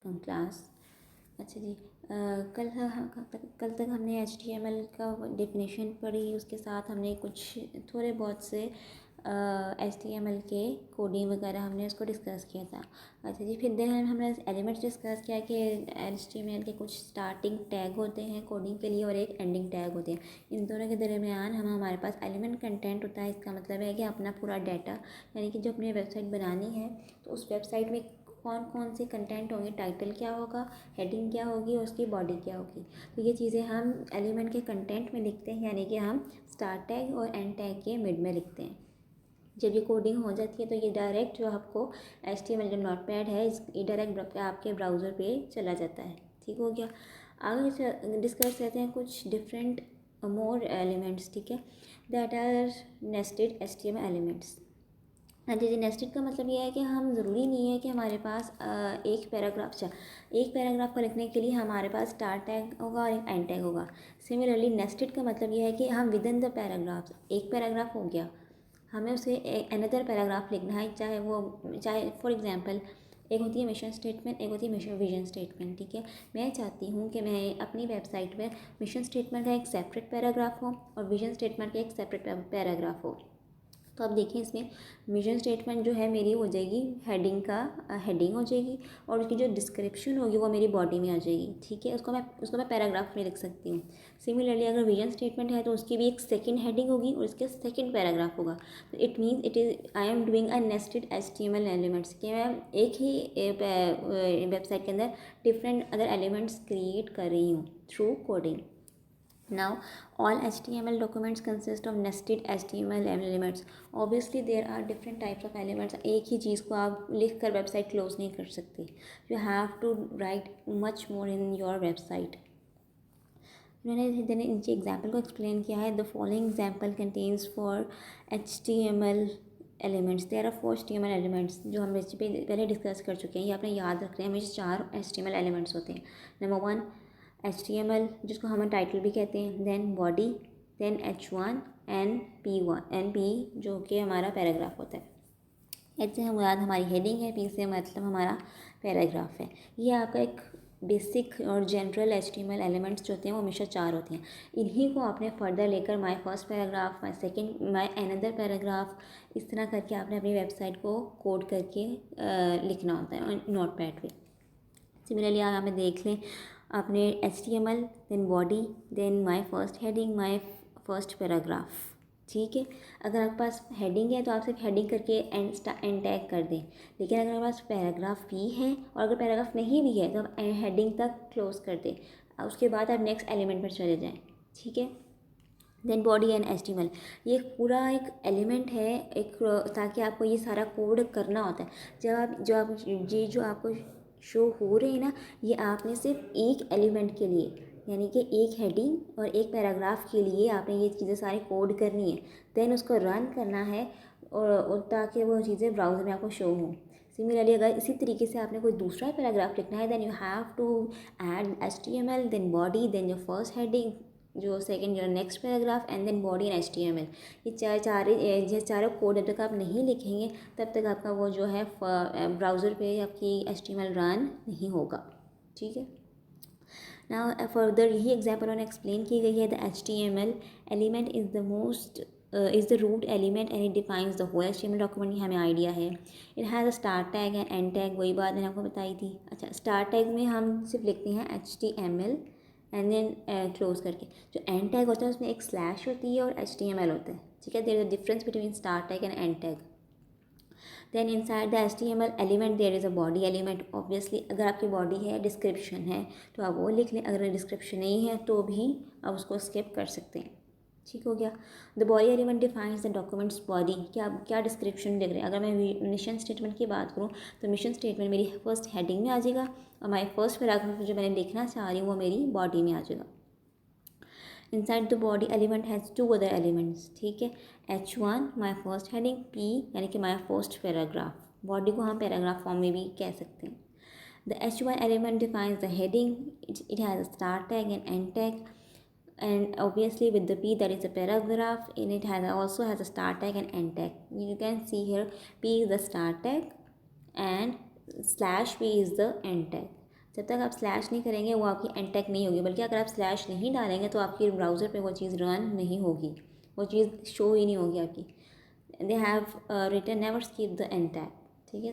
Class. अच्छा जी, कल तक हमने HTML का डेफिनेशन पढ़ी, उसके साथ हमने कुछ थोड़े बहुत से HTML के कोडिंग वगैरह हमने उसको डिस्कस किया था। अच्छा जी, फिर देन हमने एलिमेंट्स डिस्कस किया कि HTML के कुछ स्टार्टिंग टैग होते हैं कोडिंग के लिए और एक एंडिंग टैग होते हैं। इन दोनों के दरमियान हमारे पास एलिमेंट कंटेंट होता है। इसका मतलब है कि अपना पूरा डाटा, यानी कि जो अपनी वेबसाइट बनानी है तो उस वेबसाइट में कौन कौन से कंटेंट होंगे, टाइटल क्या होगा, हेडिंग क्या होगी और उसकी बॉडी क्या होगी। तो ये चीज़ें हम एलिमेंट के कंटेंट में लिखते हैं, यानी कि हम स्टार्ट टैग और एंड टैग के मिड में लिखते हैं। जब ये कोडिंग हो जाती है तो ये डायरेक्ट जो आपको HTML जो नोटपैड है ये डायरेक्ट आपके ब्राउज़र पे चला जाता है। ठीक हो गया। आगे डिस्कस करते हैं कुछ डिफरेंट मोर एलिमेंट्स। ठीक है, that are nested HTML elements. हाँ जी, नेस्टेड का मतलब ये है कि हम ज़रूरी नहीं है कि हमारे पास एक पैराग्राफ को लिखने के लिए हमारे पास स्टार्ट टैग होगा और एक एंड टैग होगा। सिमिलरली नेस्टेड का मतलब ये है कि हम विद इन द पैराग्राफ, एक पैराग्राफ हो गया, हमें उसे अनदर पैराग्राफ लिखना है, चाहे फॉर एग्जांपल एक होती है मिशन स्टेटमेंट, एक होती है विजन स्टेटमेंट। ठीक है, मैं चाहती हूँ कि मैं अपनी वेबसाइट में मिशन स्टेटमेंट का एक सेपरेट पैराग्राफ हो और विजन स्टेटमेंट का एक सेपरेट पैराग्राफ हो। तो आप देखिए इसमें मिशन स्टेटमेंट जो है मेरी हो जाएगी हेडिंग हो जाएगी और उसकी जो डिस्क्रिप्शन होगी वो मेरी बॉडी में आ जाएगी। ठीक है, उसको मैं पैराग्राफ में लिख सकती हूँ। सिमिलरली अगर विजन स्टेटमेंट है तो उसकी भी एक सेकंड हेडिंग होगी और इसके सेकंड पैराग्राफ होगा। तो it means it is I am doing a nested HTML elements, कि मैं एक ही वेबसाइट के अंदर डिफरेंट अदर एलिमेंट्स क्रिएट कर रही हूँ through coding. Now, all HTML documents consist of nested HTML elements. Obviously, there are different types of elements. एक ही चीज़ को आप लिख कर वेबसाइट क्लोज नहीं कर सकते. You have to write much more in your website. मैंने नीचे एग्जाम्पल को एक्सप्लेन किया है. The following example contains for HTML elements. There are 4 HTML elements जो हम पहले डिस्कस कर चुके हैं. ये आपने याद रखना है. हमेशा 4 HTML elements होते हैं. नंबर 1 HTML, जिसको हम टाइटल भी कहते हैं, then body, then H1 and P जो कि हमारा पैराग्राफ होता है. H से हमारी हेडिंग है, P से मतलब हमारा पैराग्राफ है. ये आपका एक बेसिक और जनरल HTML एलिमेंट्स जो होते हैं वो हमेशा 4 होते हैं. इन्हीं को आपने फर्दर लेकर माई first paragraph, my second, my another paragraph, इस तरह करके आपने अपनी वेबसाइट को कोड करके लिखना होता है नोटपैड पे. सिमिलरली आप यहाँ पे देख लें, आपने HTML, then body, then my first heading, my first paragraph. ठीक है, अगर आपके पास हेडिंग है तो आप सिर्फ हेडिंग करके एंड टैग कर दें. लेकिन अगर आपके पास पैराग्राफ भी है और अगर पैराग्राफ नहीं भी है तो आप हेडिंग तक क्लोज कर दें. उसके बाद आप नेक्स्ट एलिमेंट पर चले जाएँ. ठीक है, देन बॉडी एंड HTML, ये पूरा एक एलिमेंट है एक, ताकि आपको ये सारा कोड करना होता है. जो आपको शो हो रहे हैं ना, ये आपने सिर्फ एक एलिमेंट के लिए, यानी कि एक हेडिंग और एक पैराग्राफ के लिए आपने ये चीज़ें सारी कोड करनी है. देन उसको रन करना है और ताकि वो चीज़ें ब्राउज़र में आपको शो हों. सिमिलरली अगर इसी तरीके से आपने कोई दूसरा पैराग्राफ लिखना है, then you have to add HTML, then body, then your first heading, जो सेकेंड जो next paragraph, and then body and HTML. ये चारों कोड जब तक आप नहीं लिखेंगे तब तक आपका वो जो है ब्राउज़र पे आपकी HTML रन नहीं होगा. ठीक है, नाउ फर्दर यही एग्जाम्पल उन्होंने एक्सप्लेन की गई है. The HTML element is the root element and it defines the whole HTML document. ये हमें आइडिया है. It has a start tag and end tag, वही बात मैंने आपको बताई थी. अच्छा, स्टार्ट टैग में हम सिर्फ लिखते हैं HTML एंड देन क्लोज करके. जो एंड टैग होता है उसमें एक स्लैश होती है और HTML होता है. ठीक है, there is a difference between start tag and end tag. Then inside the HTML element there is a body element. Obviously अगर आपकी बॉडी है, डिस्क्रिप्शन है, तो आप वो लिख लें. अगर डिस्क्रिप्शन नहीं है तो भी आप उसको स्किप कर सकते हैं. ठीक हो गया. The body element defines the documents body. क्या डिस्क्रिप्शन लिख रहे हैं. अगर मैं मिशन स्टेटमेंट की बात करूँ तो मिशन स्टेटमेंट मेरी फर्स्ट हेडिंग में आ जाएगा और माई फर्स्ट पैराग्राफ जो मैंने लिखना चाह रही हूँ वो मेरी बॉडी में आ जाएगा. Inside the body element has 2 other elements. ठीक है, H1 माई फर्स्ट हेडिंग, P यानी कि माई फर्स्ट पैराग्राफ. बॉडी को हम पैराग्राफ फॉर्म में भी कह सकते हैं. The H1 element defines the heading. It has a start tag and end tag, and obviously with the P that is a paragraph and it also has a start tag and end tag. You can see here P is the start tag and /P is the end tag. जब तक आप slash नहीं करेंगे वो आपकी and tag नहीं होगी, बल्कि अगर आप स्लैश नहीं डालेंगे तो आपके ब्राउज़र पे वो चीज़ रन नहीं होगी, वो चीज़ शो ही नहीं होगी आपकी। They have written never skip the end tag, ठीक है।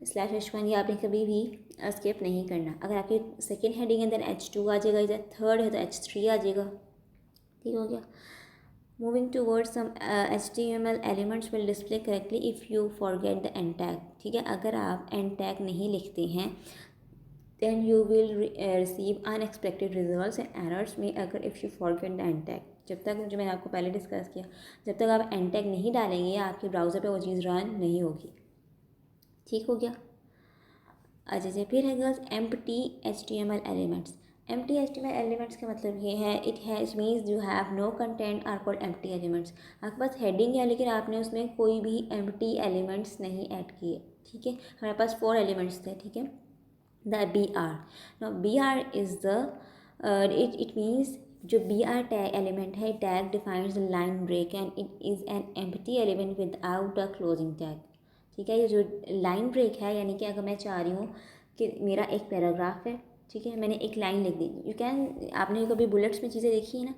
/p/h/h1 ये आपने कभी भी स्किप नहीं करना। अगर आपकी सेकेंड हेडिंग है देन H2 आ जाएगा, इधर थर्ड है तो H3 आ जाएगा, ठीक हो गया। Moving towards some HTML elements will display correctly if you forget the end tag, ठीक है। अगर आप एंड टैग नहीं लिखते हैं then you will receive unexpected results and errors में अगर if you forget the end tag. जब तक, जो मैंने आपको पहले डिस्कस किया, जब तक आप एंड टैग नहीं डालेंगे आपके ब्राउज़र पे वो चीज़ रन नहीं होगी, ठीक हो गया। अच्छा जी, फिर है girls empty HTML elements. Empty HTML elements का मतलब ये है, it has means you have no content are called empty elements. आपके पास हेडिंग है लेकिन आपने उसमें कोई भी एम्प्टी एलिमेंट्स नहीं ऐड किए, ठीक है। हमारे पास 4 एलिमेंट्स थे, ठीक है। The BR, now BR is the it means जो BR टैग एलिमेंट है, tag defines the line break and it is an empty element without a closing tag, ठीक है। ये जो लाइन ब्रेक है, यानी कि अगर मैं चाह रही हूँ कि मेरा एक पैराग्राफ है, ठीक है, मैंने एक लाइन लिख दी, यू कैन, आपने कभी बुलेट्स में चीज़ें देखी है ना,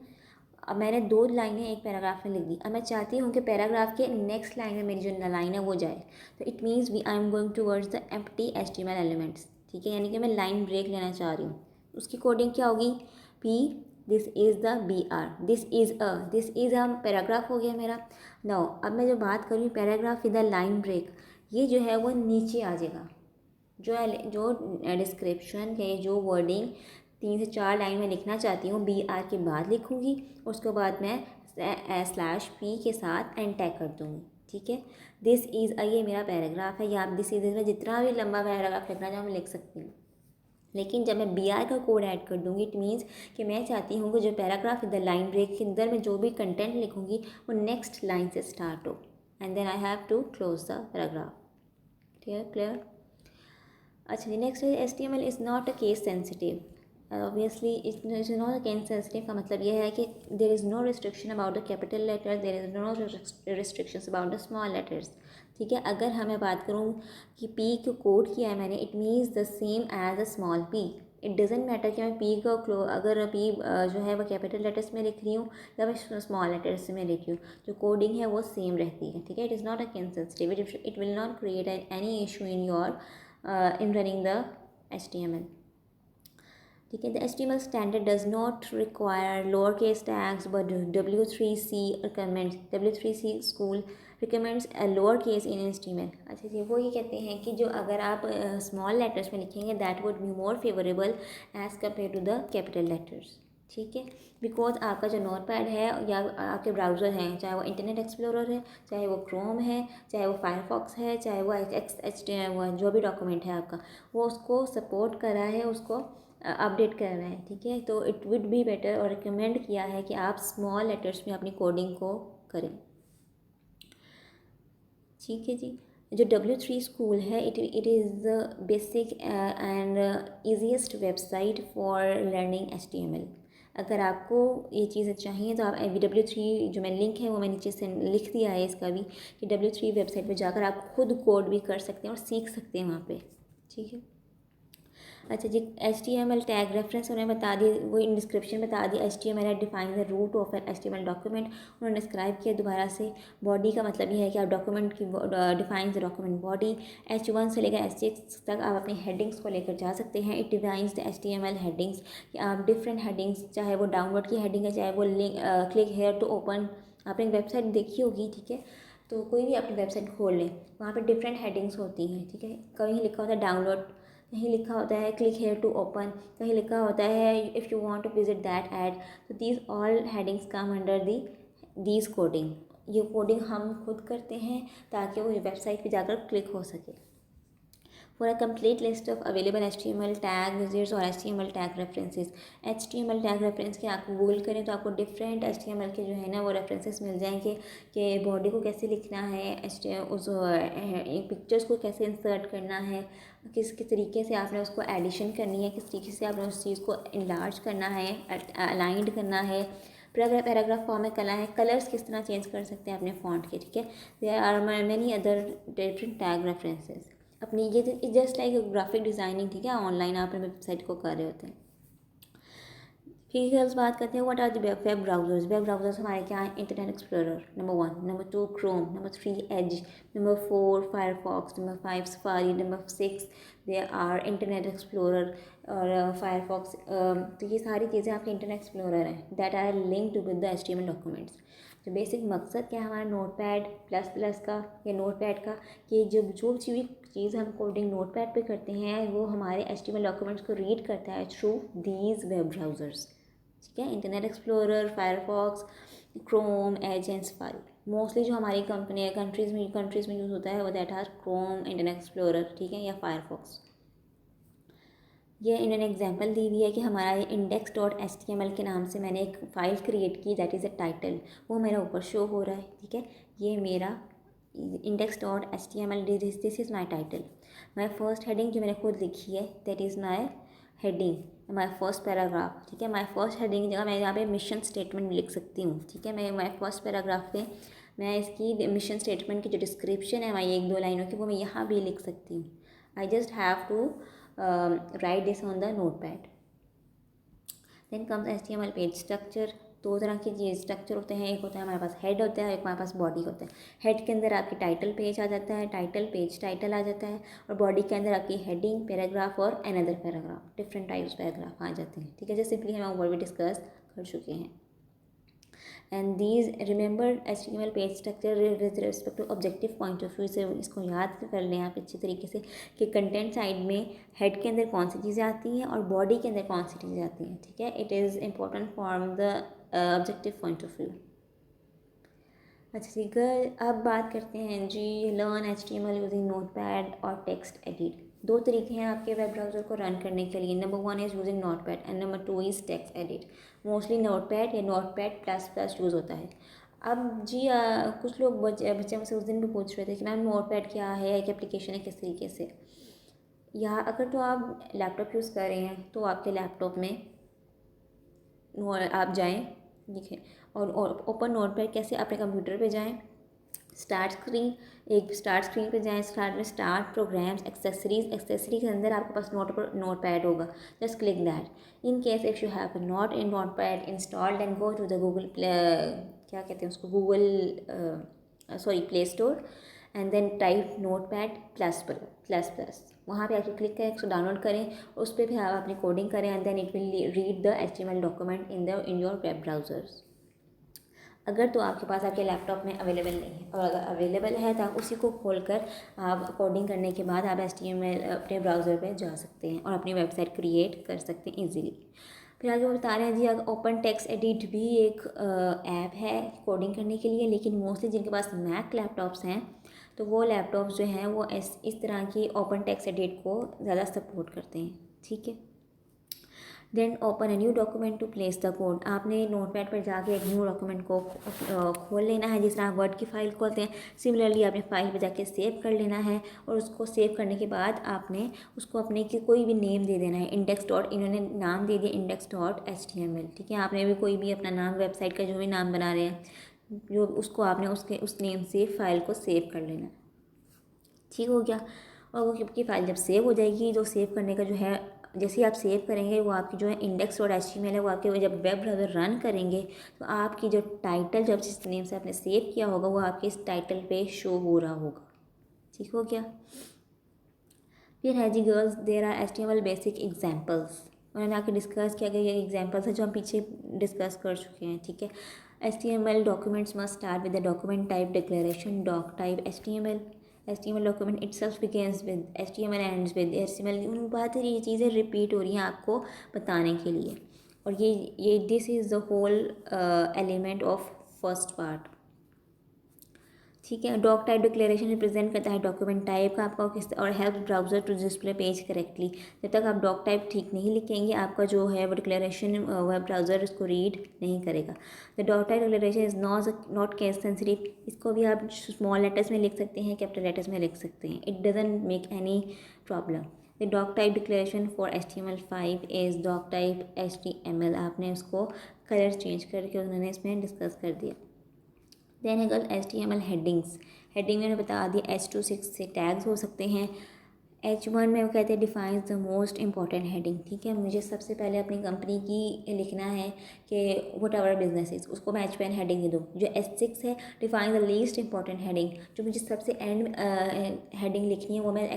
अब मैंने 2 लाइनें एक पैराग्राफ में लिख दी, अब मैं चाहती हूँ कि पैराग्राफ के नेक्स्ट लाइन में मेरी जो लाइन है वो जाए, तो it means I am going towards the empty HTML elements, ठीक है। यानी कि मैं लाइन ब्रेक लेना चाह रही हूँ, उसकी कोडिंग क्या होगी, P this is the BR, this is a paragraph हो गया मेरा। नाउ अब मैं जो बात करूँ paragraph with the line break, ये जो है वो नीचे आ जाएगा। जो डिस्क्रिप्शन है, जो वर्डिंग 3 से 4 लाइन में लिखना चाहती हूँ BR के बाद लिखूँगी, उसके बाद मैं /P के साथ एंड टैग कर दूँगी, ठीक है। दिस इज़ ये मेरा पैराग्राफ है, या आप दिस इज़ में जितना भी लंबा पैराग्राफ लिखना चाहो मैं लिख सकती हूँ। लेकिन जब मैं BR का कोड ऐड कर दूँगी इट मीन्स कि मैं चाहती हूँ कि जो paragraph with the line break के अंदर मैं जो भी कंटेंट लिखूँगी वो नेक्स्ट लाइन से स्टार्ट हो, and then I have to close the paragraph, clear. अच्छा जी, नेक्स्ट है HTML is not a case sensitive. Obviously it is not a case sensitive का मतलब यह है कि there is no restriction about the capital letter, there is no restrictions about the small letters, ठीक है। अगर हमें बात करूँ कि P को कोड किया है मैंने, it means the same as a small p। It doesn't matter कि मैं P को अगर P जो है वो कैपिटल लेटर्स में लिख रही हूँ या मैं स्मॉल लेटर्स में लिख रही हूँ, जो कोडिंग है वो सेम रहती है, ठीक है। It is not a case sensitive, it will not create any issue in your in running the HTML, ठीक है। The HTML standard does not require lowercase tags but W3C recommends, W3C school recommends a lowercase in HTML। अच्छा जी, वो ये कहते हैं कि जो अगर आप स्मॉल लेटर्स में लिखेंगे that would be more favourable as compare to the capital letters, ठीक है। बिकॉज आपका जो नोटपैड है या आपके ब्राउज़र हैं, चाहे वो इंटरनेट एक्सप्लोरर है, चाहे वो क्रोम है, चाहे वो फायरफॉक्स है, चाहे वो वो जो भी डॉक्यूमेंट है आपका, वो उसको सपोर्ट कर रहा है, उसको अपडेट कर रहा है, ठीक है। तो इट वुड बी बेटर और रिकमेंड किया है कि आप स्मॉल लेटर्स में अपनी कोडिंग को करें, ठीक है जी। जो W3 स्कूल है it is the basic and easiest website for learning HTML। अगर आपको ये चीज़ें चाहिए तो आप W3 जो मैं लिंक है वो मैं नीचे से लिख दिया है इसका भी, कि W3 वेबसाइट पे जाकर आप खुद कोड भी कर सकते हैं और सीख सकते हैं वहाँ पे, ठीक है। अच्छा जी, HTML टैग रेफरेंस उन्होंने बता दी, वो इन डिस्क्रिप्शन बता दी। HTML है define the root of an HTML document, उन्होंने डिस्क्राइब किया दोबारा से। बॉडी का मतलब ये है कि आप डॉक्यूमेंट की define the document body. H1 से लेकर H6 तक आप अपनी हेडिंग्स को लेकर जा सकते हैं। It defines the HTML headings, कि आप डिफरेंट हेडिंग्स, चाहे वो डाउनलोड की हेडिंग है, चाहे वो link click here to open, आपने वेबसाइट देखी होगी, ठीक है। तो कोई भी अपनी वेबसाइट खोल लें, वहाँ पे डिफरेंट हेडिंग्स होती हैं, ठीक है। कहीं लिखा होता है डाउनलोड, कहीं लिखा होता है क्लिक हेयर टू ओपन, कहीं लिखा होता है if you want to visit that ad. तो these all headings come under these coding. ये कोडिंग हम खुद करते हैं ताकि वो वेबसाइट पे जाकर क्लिक हो सके। For a complete list of available HTML tag visits और HTML tag references, HTML tag reference के आप गूगल करें तो आपको डिफरेंट HTML के जो है ना वो रेफरेंसेस मिल जाएंगे कि बॉडी को कैसे लिखना है, उस पिक्चर्स को कैसे इंसर्ट करना है, किस किस तरीके से आपने उसको एडिशन करनी है, किस तरीके से आपने उस चीज़ को इनलार्ज करना है, अलाइंड करना है, पैराग्राफ फॉर्म में करना है, कलर्स किस तरह चेंज कर सकते हैं अपने फॉन्ट के, ठीक है। There are many other different tag references. अपनी ये जस्ट लाइक ग्राफिक डिज़ाइनिंग, ठीक है, ऑनलाइन आप अपने वेबसाइट को कर रहे होते हैं। ठीक है, उस बात करते हैं what are the web browsers. Web browsers हमारे क्या हैं? Internet Explorer number 1, number 2 Chrome, number 3 Edge, number 4 Firefox, number 5 Safari, number 6 they are Internet Explorer और फायरफॉक्स। तो ये सारी चीज़ें आपके इंटरनेट एक्सप्लोरर हैं that are linked with the HTML documents. तो बेसिक मकसद क्या है हमारा नोटपैड प्लस प्लस का या नोटपैड का, कि जो जो चीज़ हम कोडिंग नोटपैड पे करते हैं वो हमारे HTML डॉक्यूमेंट्स को रीड करता है थ्रू दीज वेब ब्राउजर्स। ठीक है, Internet Explorer, Firefox, Chrome, Edge and Safari. Mostly जो हमारी कंपनी कंट्रीज़ में यूज़ होता है वो that are Chrome, Internet Explorer, ठीक है, या फायरफॉक्स। ये इन्होंने एग्जांपल दी हुई है कि हमारा ये index.html के नाम से मैंने एक फ़ाइल क्रिएट की दैट इज़ अ टाइटल, वो मेरा ऊपर शो हो रहा है। ठीक है, ये मेरा index.html, this is my title. My first heading जो मैंने खुद लिखी है that is my heading, my first paragraph. ठीक है, माई फर्स्ट हेडिंग की जगह मैं यहाँ पे मिशन स्टेटमेंट लिख सकती हूँ। ठीक है, मैं माई फर्स्ट पैराग्राफ पे मैं इसकी मिशन स्टेटमेंट की जो डिस्क्रिप्शन है हमारी 1-2 लाइनों की वो मैं यहाँ भी लिख सकती हूँ। I just have to write this on the notepad. Then comes HTML page structure. दो तरह के ये स्ट्रक्चर होते हैं, एक होता है हमारे पास हेड होता है, एक हमारे पास बॉडी होता है। हेड के अंदर आपकी टाइटल पेज आ जाता है, टाइटल पेज टाइटल आ जाता है, और बॉडी के अंदर आपकी हेडिंग, पैराग्राफ और another paragraph, different types paragraph आ जाते हैं। ठीक है, जैसे सिंपली हम ऊपर भी डिस्कस कर चुके हैं। And these remember HTML page structure with respect to objective point of view से इसको याद कर लें आप अच्छी तरीके से कि कंटेंट साइड में हेड के अंदर कौन सी चीज़ें आती हैं और बॉडी के अंदर कौन सी चीज़ें आती हैं। ठीक है, it is important from the objective point of view. अच्छा ठीक है, अब बात करते हैं जी लर्न HTML यूजिंग नोटपैड और टेक्स्ट एडिट। दो तरीके हैं आपके वेब ब्राउज़र को रन करने के लिए। Number 1 is using notepad and number 2 is text edit. Mostly notepad या नोटपैड प्लस प्लस यूज़ होता है। अब जी कुछ लोग बच्चे मुझसे उस दिन भी पूछ रहे थे कि मैम नोटपैड क्या है, एक एप्लीकेशन है, किस तरीके से। या अगर तो आप लैपटॉप यूज़ कर रहे हैं तो आपके लैपटॉप में आप जाएँ, देखें, और ओपन नोटपैड कैसे, अपने कंप्यूटर पे जाएँ, स्टार्ट स्क्रीन पे जाएँ, स्टार्ट में स्टार्ट प्रोग्राम्स एक्सेसरीज के अंदर आपके पास नोटपैड होगा। Just click that. In case if you have not in notepad installed and go to the Google क्या कहते हैं उसको, play store, and then type notepad plus plus. वहाँ पे आके क्लिक करें, उसको डाउनलोड करें, उस पर भी आप अपनी कोडिंग करें and then it will read the HTML document in your web browsers. अगर तो आपके पास आपके लैपटॉप में अवेलेबल नहीं है, और अगर अवेलेबल है तो आप उसी को खोलकर आप कोडिंग करने के बाद आप HTML अपने ब्राउज़र पे जा सकते हैं और अपनी वेबसाइट क्रिएट कर सकते हैं इजीली। फिर आगे वो बता रहे हैं जी ओपन टेक्स्ट एडिट भी एक ऐप है कोडिंग करने के लिए, लेकिन मोस्टली जिनके पास मैक लैपटॉप्स हैं तो वो लैपटॉप्स जो हैं वो इस तरह की ओपन टेक्स्ट एडिट को ज़्यादा सपोर्ट करते हैं। ठीक है, then open a new document to place the code. आपने नोटपैड पर जाके एक न्यू डॉक्यूमेंट को खोल लेना है, जिस तरह आप वर्ड की फ़ाइल खोलते हैं। सिमिलरली आपने फ़ाइल पे जाके सेव कर लेना है, और उसको सेव करने के बाद आपने उसको अपने की कोई भी नेम दे देना है। इन्होंने नाम दे दिया index.html। ठीक है, आपने भी कोई भी अपना नाम, वेबसाइट का जो भी नाम बना रहे हैं जो उसको आपने उस नेम से फ़ाइल को सेव कर लेना। ठीक हो गया, और वो आपकी फ़ाइल जब सेव हो जाएगी तो सेव करने का जो है, जैसे ही आप सेव करेंगे वो आपकी जो है index.html है वो आपके जब वेब ब्राउज़र रन करेंगे तो आपकी जो टाइटल जब जिस नेम से आपने सेव किया होगा वो आपके इस टाइटल पे शो हो रहा होगा। ठीक हो गया। फिर है जी girls there are HTML basic examples. उन्होंने आके डिस्कस किया गया, ये एग्जाम्पल्स है जो हम पीछे डिस्कस कर चुके हैं। ठीक है, HTML documents must start with the document type declaration doc type HTML document itself begins with HTML ends with HTML। उन बात ये चीज़ें रिपीट हो रही हैं आपको बताने के लिए, और ये this is the whole element of first part. ठीक है, डॉक टाइप डिक्लेरेशन रिप्रेजेंट करता है डॉक्यूमेंट टाइप का आपका किस, और help browser to display page correctly. जब तक आप डॉक टाइप ठीक नहीं लिखेंगे आपका जो है वो डिक्लेरेशन वेब ब्राउज़र इसको रीड नहीं करेगा। The doc type declaration is not case sensitive. इसको भी आप स्मॉल लेटर्स में लिख सकते हैं, कैपिटल लेटर्स में लिख सकते हैं, it doesn't make any problem. The doc type declaration for HTML5 is doc type HTML। आपने उसको कलर चेंज करके उन्होंने इसमें डिस्कस कर दिया। देन है HTML हेडिंग्स। हेडिंग मैंने बता दिया H2 6 से टैग्स हो सकते हैं, H1 में वो कहते हैं defines the most important heading. ठीक है, मुझे सबसे पहले अपनी कंपनी की लिखना है कि वट एवर बिजनेस इज, उसको मैं H1 हेडिंग दे दूँ। जो H6 है define the least important heading, जो मुझे सबसे एंड हेडिंग लिखनी है वो मैं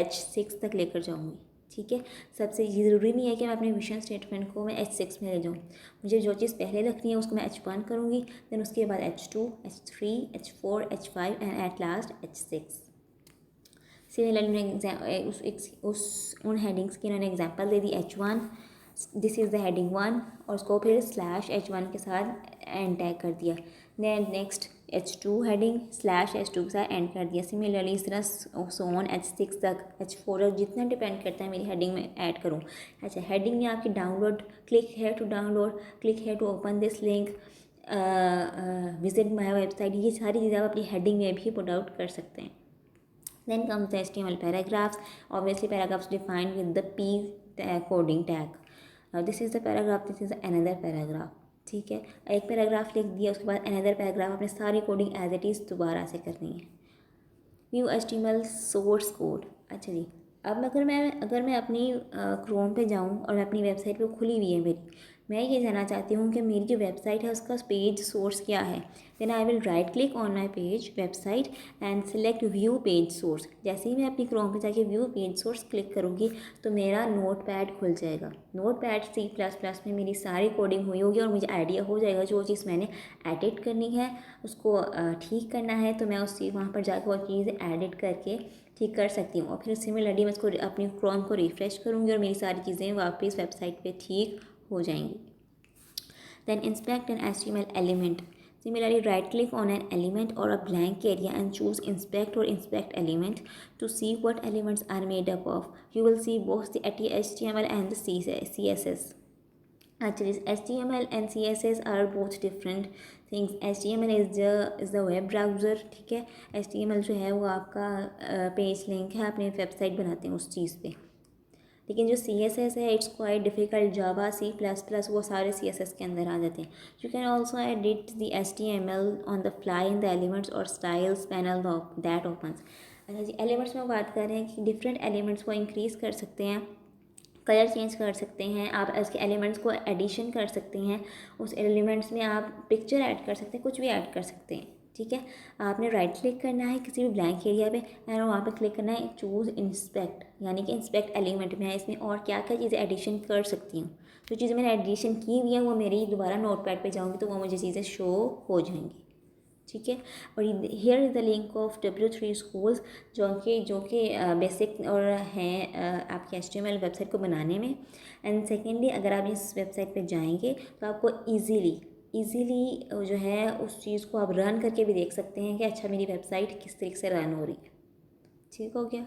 H6 तक लेकर जाऊँगी। ठीक है, सबसे ज़रूरी नहीं है कि मैं अपने मिशन स्टेटमेंट को मैं H6 में ले जाऊँ। मुझे जो चीज़ पहले रखनी है उसको मैं H1 करूँगी, देन उसके बाद H2, H3, H4, H5 and at last H6। Similarly उस उन हेडिंग्स की इन्होंने example they the. H1, this is the heading 1, और उसको फिर /H1 के साथ एंड टैग कर दिया। Then next H2 heading /H2 के साथ एंड कर दिया। सिमिलरली इस तरह सोन H6 तक, H4 तक, जितना डिपेंड करता है मेरी हेडिंग में ऐड करूँ। अच्छा, हेडिंग में आपकी download, click here to download, click here to open this link, visit my website, ये सारी चीज़ें आप अपनी हेडिंग में भी पुट आउट कर सकते हैं। Then comes the HTML paragraphs. Obviously, paragraphs defined with the P coding tag. Now, this is the paragraph. This is another paragraph. ठीक है, एक पैराग्राफ लिख दिया, उसके बाद अनदर पैराग्राफ अपने सारी कोडिंग एज इट इज़ दोबारा से करनी है। View HTML source code. अच्छा जी, अब अगर मैं अपनी क्रोम पे जाऊँ और मैं अपनी वेबसाइट पे खुली हुई है मेरी, मैं ये जानना चाहती हूँ कि मेरी जो वेबसाइट है उसका पेज सोर्स क्या है। Then I will right click on my page website and select view page source. जैसे ही मैं अपनी क्रोम पे जाके व्यू पेज सोर्स क्लिक करूँगी तो मेरा नोट पैड खुल जाएगा। नोट पैड C++ में मेरी सारी कोडिंग हुई होगी और मुझे आइडिया हो जाएगा जो चीज़ मैंने एडिट करनी है उसको ठीक करना है, तो मैं उस वहाँ पर जाकर वो चीज़ एडिट करके ठीक कर सकती हूँ। और फिर सिमिलरली मैं उसको अपनी क्रोम को रिफ़्रेश करूँगी और मेरी सारी चीज़ें वापस वेबसाइट पे ठीक हो जाएंगी। Then inspect an HTML element. Similarly, right click on an element or a blank area and choose inspect or inspect element to see what elements are made up of. You will see both the HTML and the CSS. Actually, HTML and CSS are both different things. HTML is the web browser. ठीक है, HTML जो है वो आपका page link है, अपनी website बनाते हैं उस चीज़ पे। लेकिन जो CSS है it's quite difficult. Java, C++ वो सारे CSS के अंदर आ जाते हैं। You can also edit the HTML on the fly in the elements और स्टाइल्स पैनल दैट ओपन्स। अच्छा जी, एलिमेंट्स में बात कर रहे हैं कि डिफरेंट एलिमेंट्स को इंक्रीज़ कर सकते हैं, कलर चेंज कर सकते हैं, आप उसके एलिमेंट्स को एडिशन कर सकते हैं, उस एलिमेंट्स में आप पिक्चर ऐड कर सकते हैं, कुछ भी ऐड कर सकते हैं। ठीक है, आपने राइट क्लिक करना है किसी भी ब्लैंक एरिया पे एंड वहाँ पे क्लिक करना है चूज़ इंस्पेक्ट, यानी कि इंस्पेक्ट एलिमेंट में इसमें और क्या क्या चीज़ें एडिशन कर सकती हूँ। जो चीज़ें मैंने एडिशन की हुई हैं वो मेरी दोबारा नोट पैड पर जाऊँगी तो वो मुझे चीज़ें शो हो जाएंगी। ठीक है, और here is the link of W3 schools जो कि बेसिक और हैं आपकी HTML वेबसाइट को बनाने में। एंड सेकेंडली, अगर आप इस वेबसाइट पे जाएंगे तो आपको ईज़िली जो है उस चीज़ को आप रन करके भी देख सकते हैं कि अच्छा मेरी वेबसाइट किस तरीके से रन हो रही है। ठीक हो गया।